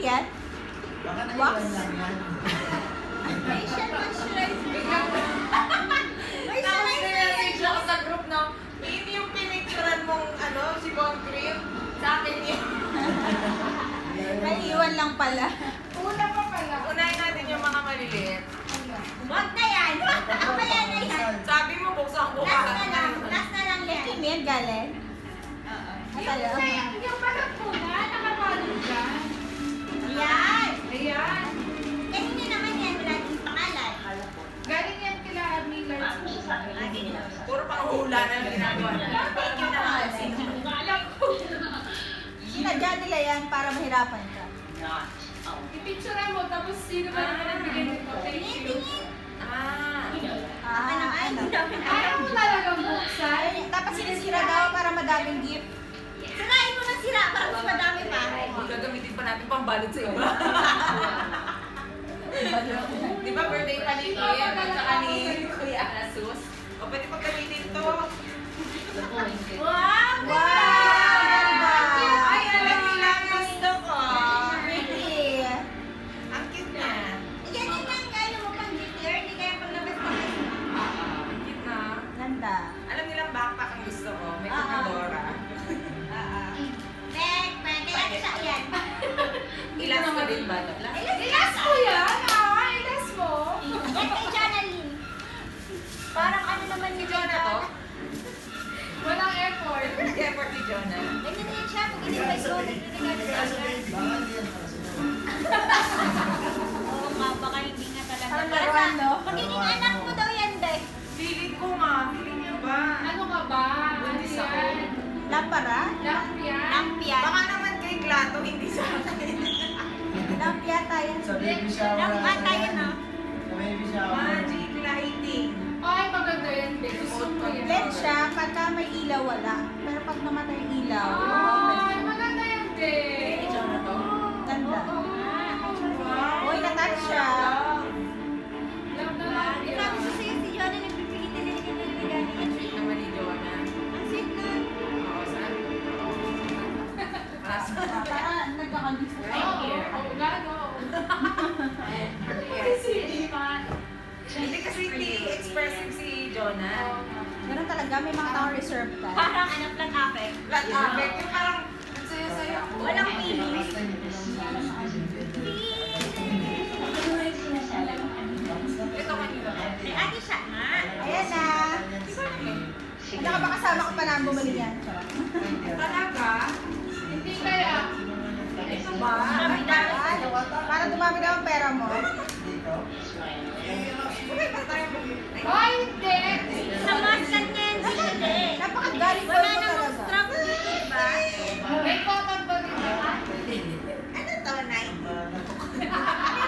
yan? Baka Wax? naiwan lang yan. Facial moisturizer. Tapos nag-message ako sa group na, Mimi, yung pinicturan mong sibon cream, sa akin yun. Naiiwan lang pala. Una pa pala. Unahin natin yung mga maliliit. Wag na yan. Ako yan na yan. Sabi mo, buksan ko Last na lang. Last na lang yan. Kim yan, galing? Yung parang pula, nakabalog dyan. Yan. Ayan. Kanina naman yan, wala din pangalan. Galing yan kila Miller. Puro pang hula na lang ginagawa na. Thank you naman. Alam ko. Sinadya nila yan para mahirapan ka. Ipicture mo, tapos sino ba naman nagbigay nito? Thank you. Ayaw mo talagang buksan. Tapos sinisira daw para madaming gift. Sirain mo na sira para mas madami pa. Gagamitin pa natin pambalot sa iba. Di ba birthday pa ni Kuya at saka ni Kuya Asus? O pwede pa gamitin to. Wow! Ganda! Ay, alam nila ang gusto ko. Pretty. Ang cute niya. Yan yung ano mo pang glitter, hindi kaya paglabas mo. Ang cute na. Ganda. Alam nilang backpack ang gusto ko. May kukadora. Pwede ate siya yan. Ilas mo din ba? Ilas mo yan, ilas mo. Yan kay Jonalyn. Parang ano naman ni Jonah to? Walang effort. Effort ni Jonah. Ganyan din siya, pag in-invite ko, Kaso baby, baka hindi yan para sa iyo. Oo nga, baka hindi nga talaga. Parang laruan, no? Magiging anak mo daw yan, Dek. Feeling ko nga. Feeling niyo ba? Ano ka ba? Buntis ako. Lampara? Lampian. Baka naman kay Glato, hindi sa akin. Lampia tayo. Sa baby shower. Lampian tayo, no? Sa baby shower. Magic lighting. Ay, maganda yan, Dek. Gusto ko yan. LED siya, pagka may ilaw wala. Pero pag namatay yung ilaw, Ay, maganda yan, Dek. Kay Jonah to? ganda. Wow. Uy, natouch siya. Love na lang. Sabi ko sa'yo, si Jonah nagpipigit na nila Ang sweet naman ni Jonah. Ang sweet na. Oo, saan? Para sa Parang nagkakalis. Oo, gano. Hindi kasi hindi expressive si Jonah. Ganun talaga, may mga tao reserve ka. Parang ano, flat affect. Flat affect. Yung parang, ang saya-saya ko. Walang feeling. Last time, ito lang Ito kanina. May ate siya nga. Ayan na. Ano ka ba kasama ko pa na bumili yan? Talaga? Hindi kaya. Ito ba? Para dumami daw ang pera mo. dito. Bakit ba tayo bumili? Ay, hindi. Sa maskan niya, hindi. Napakagaling ko Wala ito namang talaga. strap dito, ba? May cotton ba rin ba? Ano to, Nay? May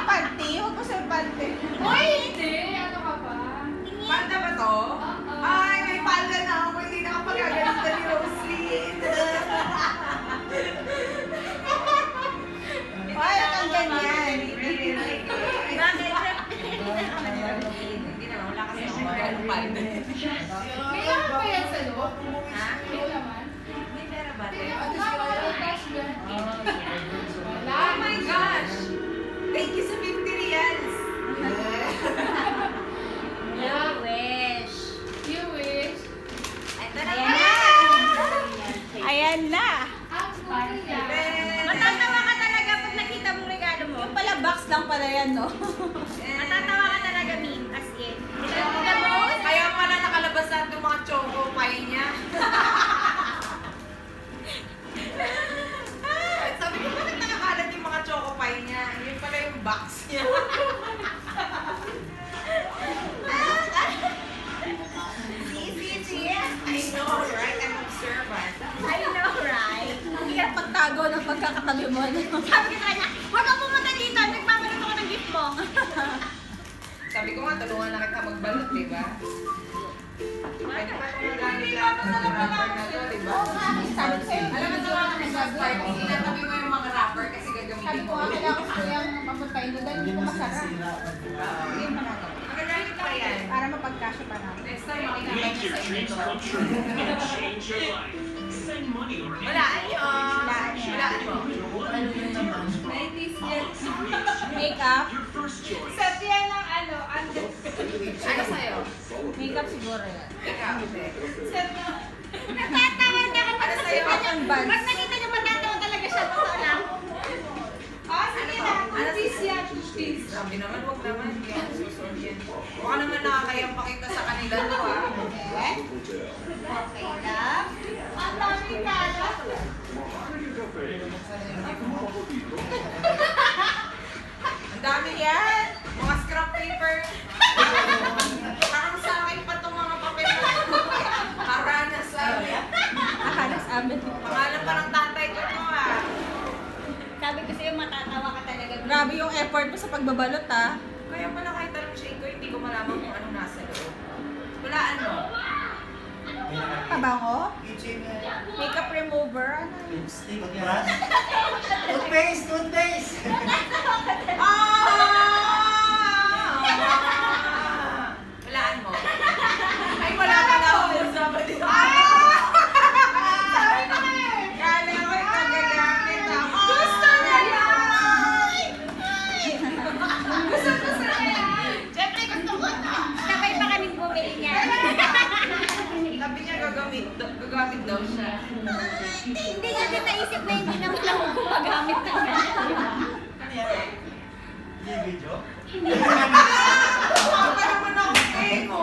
panty, huwag mo sa panty. Uy, hindi. Ano ka ba? Panda ba to? Ay, may panda na ako. Hindi nakapagagalitan ni Roslyn. Ay, ang ganyan. Bakit? Hindi naman, wala kasi ako magandang panda. May laman ba yan sa loob? Ha? May laman? May pera ba? Tingnan ko nga, wala cash yan. Wala. Oh my gosh! Thank you sa 50 reals! You wish. You wish. Ito na Ayan ba? na. Ayan na. Ang mura yan. Matatawa ka talaga pag nakita mong regalo mo. Yung pala box lang pala yan, no? Matatawa ka talaga, Min. As in. Kaya pala nakalabas lahat ng mga choco pie niya. Sabi ko, bakit nakakalat yung mga choco pie niya? Yun pala yung box niya. See? I know, right? I'm observant. I know, right? Ang hirap pagtago ng pagkakatabi mo. no? Sabi ko sa kanya, huwag ka pumunta dito. Nagpapalit ako ng gift mo. Sabi ko nga, tulungan na kita magbalot, di ba? Pwede pa kung gamit lahat ng mga rapper na to, di ba? Sabi ko sa'yo, Alam mo, tulungan ka sa party, tinatabi mo yung mga rapper kasi sabi gagamitin ko, mo. kailangan ko yung papuntahin doon dahil Hindi hindi ko mo masarap. sinisira. Hindi mo na. Magagamit pa yan. Para mapagkasya pa namin. Next time, makikita Meet niyo your sa dreams inyo. come true and change your life. Walaan nyo. Walaan mo. Ano yun naman? 90s yan. Makeup? Set yan ng ano, Ano sa'yo? Makeup siguro yan. Ikaw, hindi. set na. Natatawa na kapag Ano sa'yo? ang buns. Pag nakita niyo matatawa talaga siya, totoo lang. Ah, sige na. 2-piece yan, 2-piece. Sabi naman, huwag naman. Yan, susunod yan. Baka naman nakakayang pakita sa kanila to ah. Okay lang. Ang daming kala. Ang dami yan. Mga scrap paper. Parang sa akin pa itong mga papel na ito. Harana sa amin. Akalas amin. Pangalan pa ng tatay ko to ah. Sabi ko sa'yo, matatawa ka talaga. Grabe yung effort mo sa pagbabalot, ah. Kaya pala kahit anong shade ko, hindi ko malaman kung anong nasa loob. Walaan mo. Pabango? Kitchen Makeup remover? Ano yun? lipstick, brush. Toothpaste, toothpaste. Walaan mo. Ay, wala pala ako. Sabi ko. Sabi ko na eh. Kala ko yung kagagamit ako. Gusto na yan. Gusto na yan. Siyempre, gusto ko na. Sabay pa kaming bumili niya. Sabi niya gagamit daw siya. Hindi nga din naisip na hindi naman ako gumagamit ng ganyan. Ano yan? Hindi video? Baka naman ako kayo.